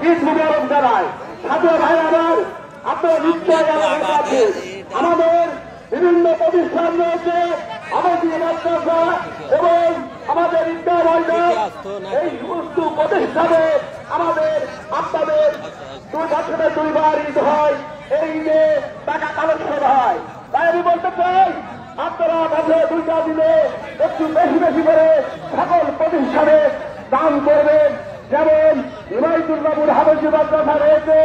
ঈদ মুবারক জানায়। সাথে ভাই আমার আপনারা নিশ্চয় আমাদের বিভিন্ন প্রতিষ্ঠান রয়েছে, আমাদের মাদ্রাসা এবং আমাদের ঈদগাহ ময়দান, এই সমস্ত প্রতিষ্ঠানে আমাদের আপনাদের 2 বছরে 2 বার ঈদ হয়। এই ঈদে টাকা কালেকশন হয়। তাই আমি বলতে চাই আপনারা বছরে 2টা দিনে একটু বেশি বেশি করে সকল প্রতিষ্ঠানে দান করবেন। যেমন ইমাইতুল্লাহুর হাফেজি মাদ্রাসা রয়েছে,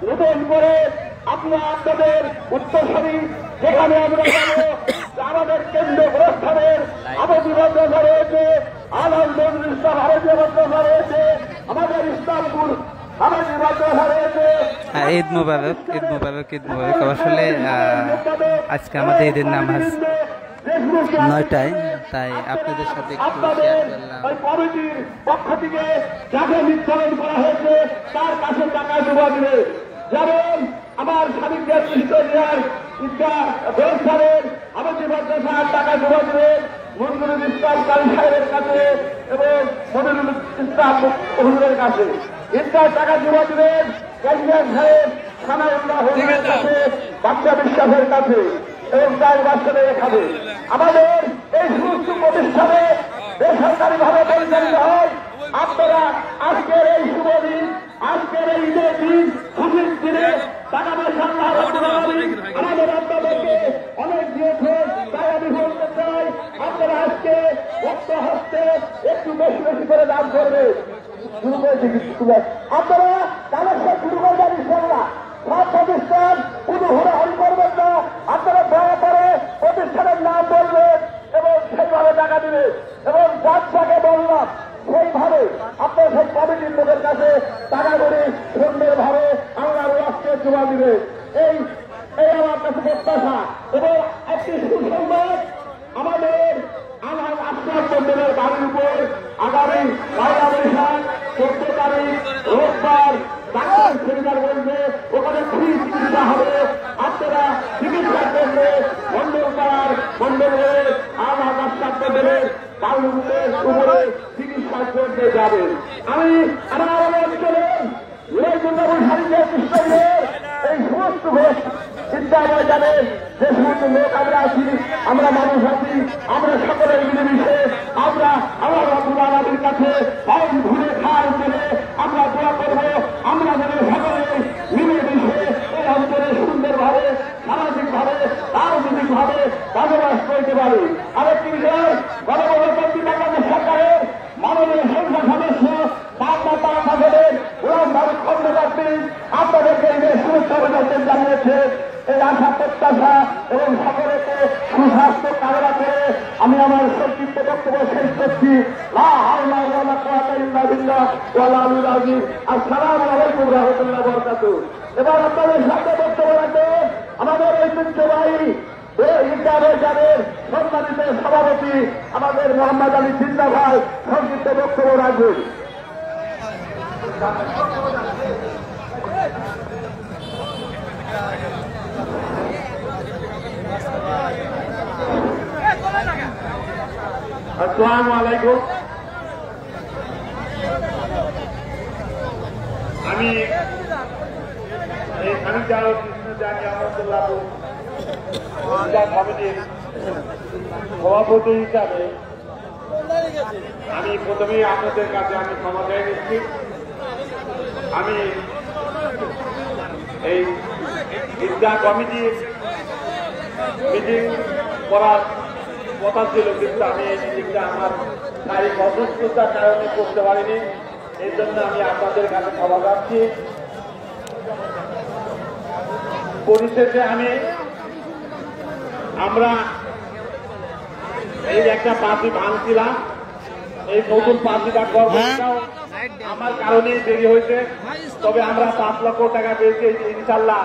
নতুন করে আপনাদের উত্তরসূরি যেখানে আমরা যাবো, আমাদের কেন্দ্র প্রস্থানের হাফেজি মাদ্রাসা রয়েছে, আল নজরুল ইসলাম হাফেজি মাদ্রাসা রয়েছে, আমাদের ইসলামপুর হাফেজি মাদ্রাসা রয়েছে। ঈদ মুবারক, ঈদ মুবারক, ঈদ মুবারক। আসলে আজকে আমাদের ঈদের নামাজ 9টায়, তাই আপনাদের সাথে একটু শেয়ার করলাম। কমিটির পক্ষ থেকে যাকে নির্ধারণ করা হয়েছে তার কাছে টাকা জমা দিবে। যেমন আমার স্বামীদের ইস্টার ব্যবস্থানের হাফেজি মাদ্রাসার টাকা জমা দিবেন মঞ্জুরুল ইসলাম কালী সাহেবের কাছে এবং মনিরুল ইসলাম হুজুরের কাছে। ইসলাম টাকা জমা দিবেন ক্যান্ডিয়ান সাহেব সানাউল্লাহ হুজুরের কাছে, বাচ্চা বিশ্বাসের কাছে এবং তার বাচ্চাদের এখানে। আমাদের এই সমস্ত প্রতিষ্ঠানে বেসরকারি ভাবে পরিচালিত হয়। আপনারা আজকের এই শুভ দিন, আজকের এই ঈদের দিন, খুশির দিনে টাকা পয়সা আল্লাহ রাব্বুল আলামিন আমাদের আপনাদেরকে অনেক দিয়েছেন। তাই আমি বলতে চাই আপনারা আজকে ভক্ত হস্তে একটু বেশি বেশি করে দান করবেন। শুরু করেছে কিছু আপনারা কালেকশন শুরু করবেন ইনশাআল্লাহ। সব প্রতিষ্ঠান কোনো হুড়াহুড়ি করবেন না। আপনারা দয়া করে প্রতিষ্ঠানের নাম বলবেন এবং সেইভাবে টাকা দিবেন এবং যাকে বললাম সেইভাবে আপনার সেই কমিটির লোকের কাছে টাকা করে সুন্দরভাবে আল্লাহর ওয়াক্তে জমা দিবেন। এই আমার কাছে প্রত্যাশা। এবং একটি সুসংবাদ, আমাদের আলহাজ আশরাফ মন্দিরের বাড়ির উপর আগামী 9 বৈশাখ 14 তারিখ রোববার ডাক্তার সেমিনার বলবে, ওখানে ফ্রি চিকিৎসা হবে। আপনারা চিকিৎসার জন্য মন্ডলপাড়ার মন্ডলে আলহাজ আশরাফ মন্দিরের বাড়ির উপরে চিকিৎসার জন্য যাবেন। আমি আমার অঞ্চলের এই সমস্ত চিন্তা জানে যে সমস্ত লোক আমরা আছি, আমরা মানুষ আছি, আমরা সকলের মিলেমিশে আমরা আল্লাহ রাব্বুল আলামিনের কাছে ঘুরে খাওয়ার জন্য আমরা দোয়া করব। আমরা যেন সকলে মিলেমিশে এই অঞ্চলে সুন্দরভাবে, সামাজিকভাবে, রাজনৈতিকভাবে বসবাস করতে পারি। আরেকটি বিষয়, গণপ্রজাতন্ত্রী বাংলাদেশ সরকারের মাননীয় সংসদ সদস্য আপনাদেরকে শুভেচ্ছা অভিনন্দন জানিয়েছে। এই আশা প্রত্যাশা এবং সকলকে সুস্বাস্থ্য কামনা করে আমি আমার সংক্ষিপ্ত বক্তব্য শেষ করছি। আসসালামু আলাইকুম রহমতুল্লাহ বরকাতুহু। এবার আপনাদের সাথে বক্তব্য রাখবেন আমাদের ঐতিহ্যবাহী ঈদগাহের সম্মানিত সভাপতি আমাদের মোহাম্মদ আলী জিন্না ভাই সংক্ষিপ্ত বক্তব্য রাখবেন। আসসালামু আলাইকুম। আমি এই খানিকজার কমিটির সভাপতি হিসাবে আমি প্রথমেই আপনাদের কাছে আমি ক্ষমা চেয়ে নিচ্ছি। আমি এই ঈদগাহ কমিটির মিটিং করার কথা ছিল, কিন্তু আমি এই মিটিংটা আমার শারীরিক অসুস্থতার কারণে করতে পারিনি। এই জন্য আমি আপনাদের কাছে ক্ষমা চাচ্ছি। পরিশেষে আমরা এই একটা পার্টি ভাঙছিলাম, এই নতুন পার্টিটা করবো আমার কারণেই দেরি হয়েছে। তবে আমরা 5 লক্ষ টাকা পেয়েছি ইনশাল্লাহ।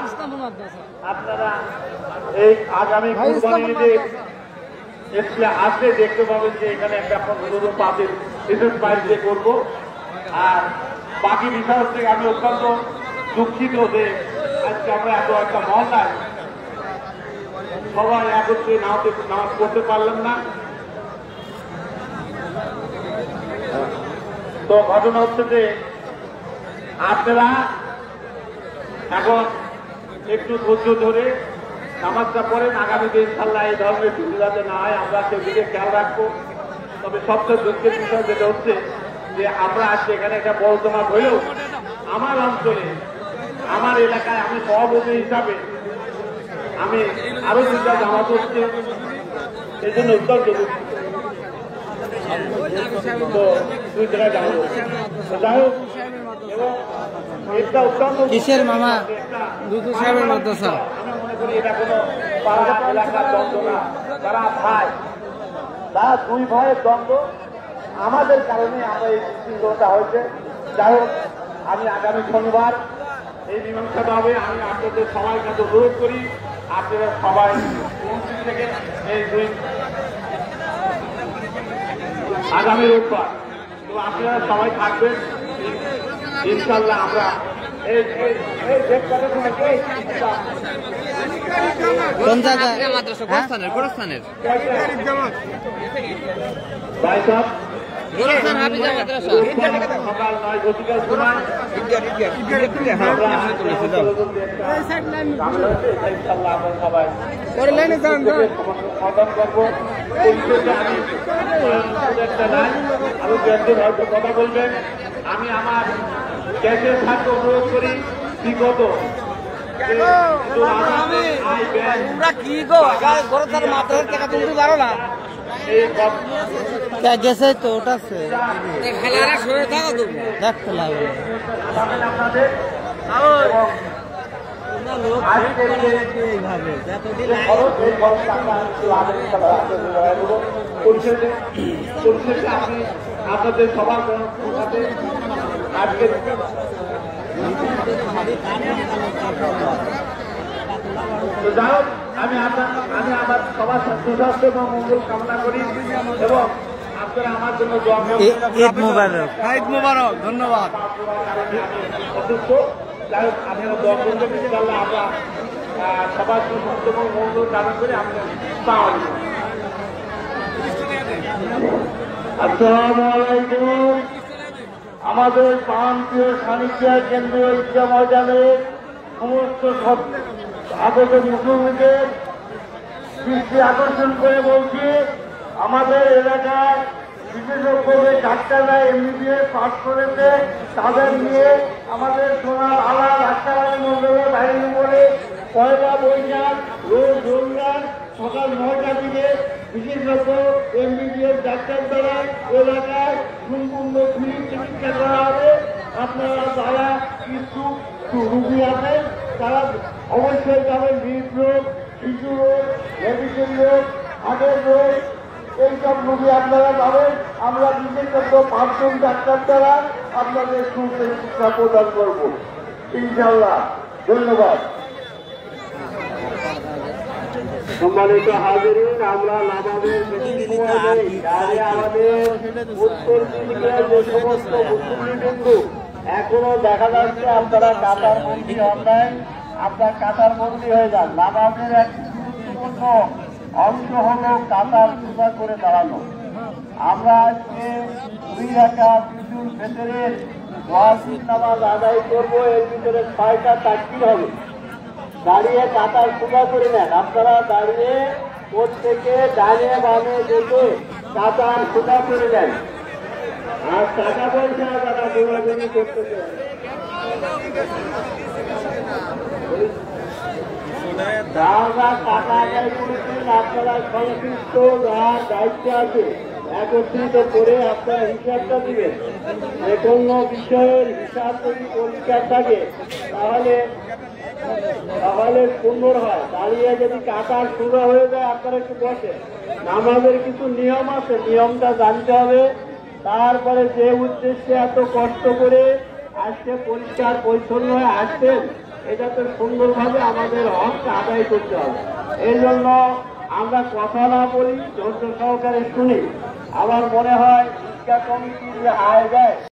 আপনারা এই আগামী কুরবানিতে আসলে দেখতে পাবেন যে এখানে একটা নতুন পার্টির বিশেষ বাড়িতে করবো। আর বাকি বিষয় হচ্ছে আমি অত্যন্ত দুঃখিত যে আজকে আমরা এত একটা মহল্লায় সবাই একত্রে নামাজ পড়তে পারলাম না। তো ঘটনা হচ্ছে যে আপনারা এখন একটু ধৈর্য ধরে নামাজটা পড়েন। আগামীতে ইনশাল্লাহ এই ধরনের কিছু যাতে না হয় আমরা সেদিকে খেয়াল রাখবো। তবে সবচেয়ে দুঃখের বিষয় যেটা হচ্ছে যে আমরা আজকে এখানে একটা বড় জমা হইলেও আমার অঞ্চলে আমার এলাকায় আমি সভাপতি হিসাবে আমি আরো দুটা জামাত হচ্ছে এই জন্য উত্তর দেব তো 2 জায়গায় জামাত হচ্ছে। যাই হোক এবং এটা অত্যন্ত কিসের মামা দুধু সাহেবের মাদ্রাসা আমি মনে করি এটা কোনো পাড়া এলাকার দ্বন্দ্ব না, তারা ভাই, তারা 2 ভাইয়ের দ্বন্দ্ব। আমাদের কারণে আমরা এই বিশৃঙ্খলতা হয়েছে। যাই হোক আমি আগামী শনিবার এই মীমাংসাটা হবে। আমি আপনাদের সবার কাছে অনুরোধ করি আপনারা সবাই 29 থেকে এই 2 আগামী রোববার তো আপনারা সবাই থাকবেন ইনশাল্লাহ। আমরা এই কোন জায়গায় ভাই সাহেব সকাল 9 ঘটিকার সময় সবাই সমাধান করবো। আমি হয়তো কথা বলবেন। আমি আমার গ্যাসের সাথে অনুরোধ করি বিগত কি গো মাত্রার টাকা তুলতে পারো না গেছে তো ওটা দেখতে লাগবে আপনাদের সবার আজকে যাই হোক আমি আমার সবার সুস্বাস্থ্য এবং মঙ্গল কামনা করি এবং আপনারা আমার জন্য ঈদ মোবারক। ঈদ মোবারক, ধন্যবাদ। অসুস্থ, যাই হোক আপনারা দোয়া করবেন ইনশাআল্লাহ আমরা সবার সুস্বাস্থ্য এবং মঙ্গল কামনা করে আমরা পাওয়া যাব। আসসালামু আলাইকুম। আমাদের প্রান্তীয় সানিধ্যা কেন্দ্রীয় ঈদগাহ ময়দানে সমস্ত আগত মুসলিমদের দৃষ্টি আকর্ষণ করে বলছি, আমাদের এলাকায় বিশেষজ্ঞদের ডাক্তাররা MBBS পাস করেছে, তাদের নিয়ে আমাদের সোনার আলা ডাক্তার মন্ডলের বাহিনী বলে 1 বৈশাখ রোজ রবিবার সকাল 9টা থেকে বিশেষজ্ঞ MBBS ডাক্তার দ্বারা এলাকায় সম্পূর্ণ ফ্রি চিকিৎসা করা হবে। আপনারা যারা কিছু রুগী আছেন তারা অবশ্যই যাবেন। হৃদরোগ, শিশু রোগ, মেডিসিন রোগ, হার্টের রোগ, এইসব রোগী আপনারা যাবেন। আমরা বিশেষজ্ঞ 5 জন ডাক্তার দ্বারা আপনাদের সুচিকিৎসা প্রদান করব ইনশাআল্লাহ। ধন্যবাদ। সম্মানিত হাজিরিন, আমরা নামাজের বেশি সময় নেই। আমাদের উত্তর দিকে যে সমস্ত মুসলিমবিন্দু এখনো দেখা যাচ্ছে আপনারা কাতার বন্দী হন নাই, আপনার কাতার বন্দী হয়ে যান। নামাজের একটি গুরুত্বপূর্ণ অংশ হল কাতার সোজা করে দাঁড়ানো। আমরা আজকে 2 রাকাত ঈদুল ফিতরের ওয়াজিব নামাজ আদায় করবো। এর ভিতরে 6টা তাকবীর হবে। দাঁড়িয়ে কাতার সোজা করে নেন। আপনারা দাঁড়িয়ে প্রত্যেকে ডানে বামে দেখে কাতার সোজা করে নেন। আর টাকা পয়সা যারা দৌড়াদৌড়ি করতেছে যারা টাকা আদায় করেছেন আপনারা সংশ্লিষ্ট যার দায়িত্ব আছে একত্রিত করে আপনারা হিসাবটা দিবেন। যে কোনো বিষয়ের হিসাব যদি পরিষ্কার থাকে তাহলে সুন্দর হয়। দাঁড়িয়ে যদি কাতার শুরু হয়ে যায় আপনারা একটু বসে। আমাদের কিছু নিয়ম আছে, নিয়মটা জানতে হবে। তারপরে যে উদ্দেশ্যে এত কষ্ট করে আজকে পরিষ্কার পরিচ্ছন্ন হয়ে আসছেন, এটা তো সুন্দরভাবে আমাদের হকটা আদায় করতে হবে। এই জন্য আমরা কথা না বলি, ধৈর্য সহকারে শুনি। আমার মনে হয় শিক্ষা কমিটির যে আয় যায়